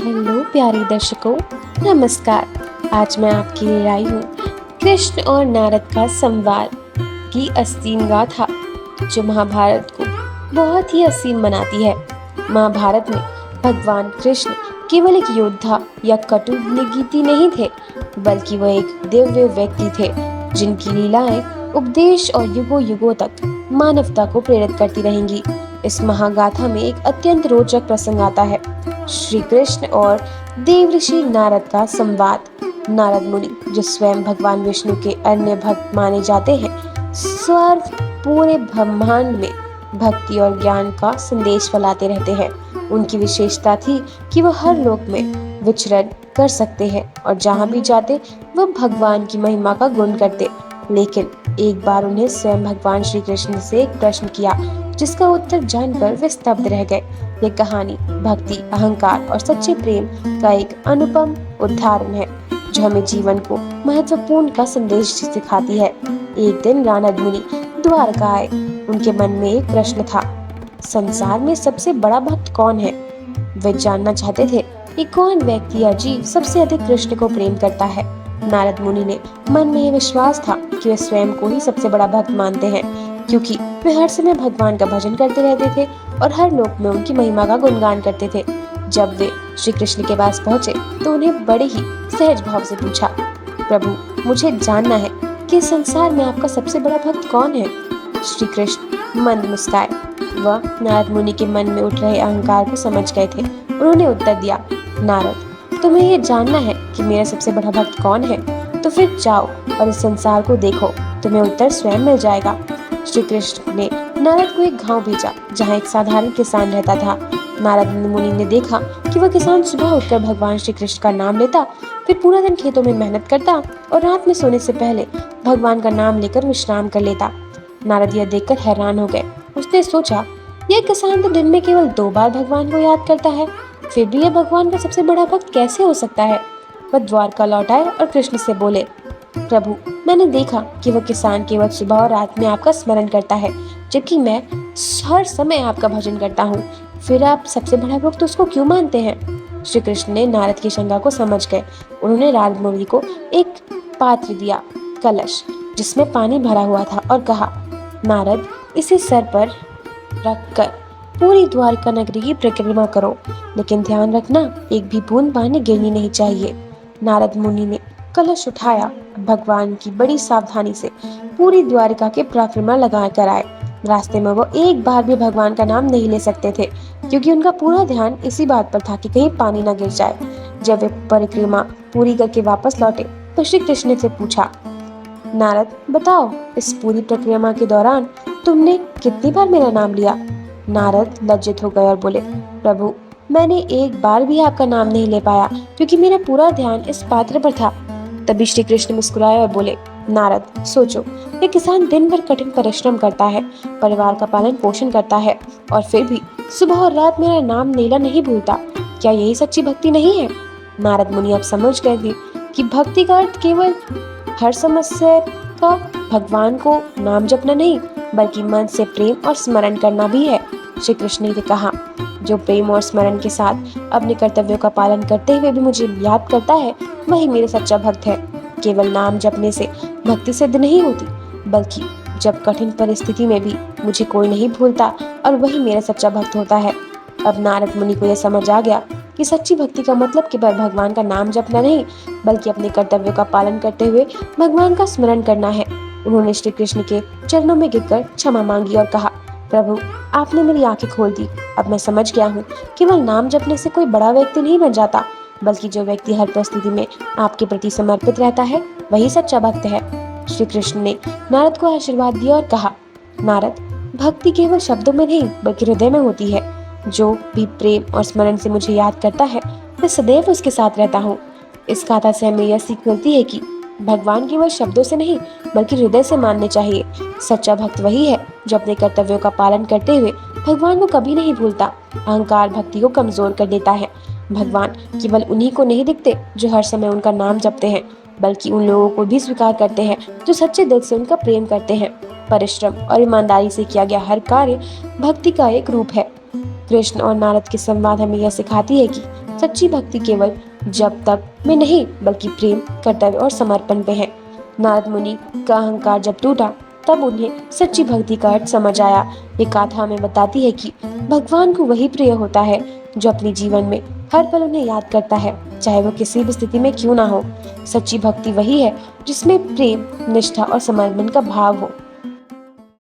Hello प्यारे दर्शकों, नमस्कार। आज मैं आपके लिए आई हूँ कृष्ण और नारद का संवाद की असीम गाथा, जो महाभारत को बहुत ही असीम बनाती है। महाभारत में भगवान कृष्ण केवल एक योद्धा या कटु निगीति नहीं थे, बल्कि वह एक दिव्य व्यक्ति थे जिनकी लीलाएं उपदेश और युगों युगों तक मानवता को प्रेरित करती रहेंगी। इस महागाथा में एक अत्यंत रोचक प्रसंग आता है, श्री कृष्ण और देवऋषि नारद का संवाद। नारद मुनि, जो स्वयं भगवान विष्णु के अन्य भक्त माने जाते हैं, सर्व पूरे ब्रह्मांड में भक्ति और ज्ञान का संदेश फैलाते रहते हैं। उनकी विशेषता थी कि वह हर लोक में विचरण कर सकते हैं और जहाँ भी जाते वह भगवान की महिमा का गुण करते। लेकिन एक बार उन्हें स्वयं भगवान श्री कृष्ण से एक प्रश्न किया, जिसका उत्तर जानकर वे स्तब्ध रह गए। ये कहानी भक्ति, अहंकार और सच्चे प्रेम का एक अनुपम उदाहरण है, जो हमें जीवन को महत्वपूर्ण का संदेश सिखाती है। एक दिन नारद मुनि द्वारका आए। उनके मन में एक प्रश्न था, संसार में सबसे बड़ा भक्त कौन है? वे जानना चाहते थे कि कौन व्यक्ति या जीव सबसे अधिक कृष्ण को प्रेम करता है। नारद मुनि ने मन में ये विश्वास था कि वे स्वयं को ही सबसे बड़ा भक्त मानते हैं, क्योंकि वे हर समय भगवान का भजन करते रहते थे और हर लोक में उनकी महिमा का गुणगान करते थे। जब वे श्री कृष्ण के पास पहुंचे तो उन्हें बड़े ही सहज भाव से पूछा, प्रभु, मुझे जानना है कि संसार में आपका सबसे बड़ा भक्त कौन है? श्री कृष्ण मंद मुस्काए। वह नारद मुनि के मन में उठ रहे अहंकार को समझ गए थे। उन्होंने उत्तर दिया, नारद, तुम्हें ये जानना है कि मेरा सबसे बड़ा भक्त कौन है? तो फिर जाओ और इस संसार को देखो, तुम्हें उत्तर स्वयं मिल जाएगा। श्री कृष्ण ने नारद को एक गांव भेजा, जहां एक साधारण किसान रहता था। नारद मुनि ने देखा कि वह किसान सुबह उठकर भगवान श्री कृष्ण का नाम लेता, फिर पूरा दिन खेतों में मेहनत करता और रात में सोने से पहले भगवान का नाम लेकर विश्राम कर लेता। नारद यह देखकर हैरान हो गए। उसने सोचा, यह किसान तो दिन में केवल 2 बार भगवान को याद करता है, फिर भी यह भगवान का सबसे बड़ा भक्त कैसे हो सकता है? वह द्वारका लौट आए और कृष्ण से बोले, प्रभु, मैंने देखा कि वह किसान केवल सुबह और रात में आपका स्मरण करता है, जबकि मैं हर समय आपका भजन करता हूँ। फिर आप सबसे बड़ा भक्त उसको क्यों मानते हैं? श्री कृष्ण ने नारद की शंका को समझ गए। उन्होंने नारद मुनि को एक पात्र दिया, कलश, जिसमें पानी भरा हुआ था, और कहा, नारद, इसे सर पर रखकर पूरी द्वारका नगरी की परिक्रमा करो, लेकिन ध्यान रखना, एक भी बूंद पानी गिरनी नहीं चाहिए। नारद मुनि ने कलश उठाया, भगवान की बड़ी सावधानी से पूरी द्वारिका के परिक्रमा लगा कर आए। रास्ते में वो एक बार भी भगवान का नाम नहीं ले सकते थे, क्योंकि उनका पूरा ध्यान इसी बात पर था कि कहीं पानी न गिर जाए। जब वे परिक्रमा पूरी करके वापस लौटे तो श्री कृष्ण से पूछा, नारद, बताओ, इस पूरी परिक्रमा के दौरान तुमने कितनी बार मेरा नाम लिया? नारद लज्जित हो गए और बोले, प्रभु, मैंने एक बार भी आपका नाम नहीं ले पाया, क्योंकि मेरा पूरा ध्यान इस पात्र पर था। तभी श्री कृष्ण मुस्कुराए और बोले, नारद, सोचो, ये किसान दिन भर कठिन परिश्रम करता है, परिवार का पालन पोषण करता है, और फिर भी सुबह और रात मेरा नाम लेना नहीं भूलता। क्या यही सच्ची भक्ति नहीं है? नारद मुनि अब समझ गए थे कि भक्ति का अर्थ केवल हर समस्या का भगवान को नाम जपना नहीं, बल्कि मन से प्रेम और स्मरण करना भी है। श्री कृष्ण ने कहा, जो प्रेम और स्मरण के साथ अपने कर्तव्यों का पालन करते हुए भी मुझे याद करता है, वही मेरा सच्चा भक्त है। केवल नाम जपने से भक्ति सिद्ध नहीं होती, बल्कि जब कठिन परिस्थिति में भी मुझे कोई नहीं भूलता, और वही मेरा सच्चा भक्त होता है। अब नारद मुनि को यह समझ आ गया कि सच्ची भक्ति का मतलब केवल भगवान का नाम जपना नहीं, बल्कि अपने कर्तव्यों का पालन करते हुए भगवान का स्मरण करना है। उन्होंने श्री कृष्ण के चरणों में गिरकर क्षमा मांगी और कहा, प्रभु, आपने मेरी आंखें खोल दी। अब मैं समझ गया हूँ, केवल नाम जपने से कोई बड़ा व्यक्ति नहीं बन जाता, बल्कि जो व्यक्ति हर परिस्थिति में आपके प्रति समर्पित रहता है, वही सच्चा भक्त है। श्री कृष्ण ने नारद को आशीर्वाद दिया और कहा, नारद, भक्ति केवल शब्दों में नहीं, बल्कि हृदय में होती है। जो भी प्रेम और स्मरण से मुझे याद करता है, मैं सदैव उसके साथ रहता हूँ। इस गाथा से हमें यह सीख मिलती है कि भगवान केवल शब्दों से नहीं, बल्कि हृदय से मानने चाहिए। सच्चा भक्त वही है जो अपने कर्तव्यों का पालन करते हुए भगवान को कभी नहीं भूलता। अहंकार भक्ति को कमजोर कर देता है। भगवान केवल उन्हीं को नहीं दिखते जो हर समय उनका नाम जपते हैं, बल्कि उन लोगों को भी स्वीकार करते हैं जो सच्चे दिल से उनका प्रेम करते हैं। परिश्रम और ईमानदारी से किया गया हर कार्य भक्ति का एक रूप है। कृष्ण और नारद के संवाद हमें यह सिखाती है कि सच्ची भक्ति केवल जब तक में नहीं बल्कि प्रेम, कर्तव्य और समर्पण पे है। नारद मुनि का अहंकार जब टूटा तब उन्हें सच्ची भक्ति का अर्थ समझ आया। ये गाथा हमें बताती है कि भगवान को वही प्रिय होता है जो अपने जीवन में हर पल उन्हें याद करता है, चाहे वो किसी भी स्थिति में क्यों ना हो। सच्ची भक्ति वही है जिसमें प्रेम, निष्ठा और समर्पण का भाव हो।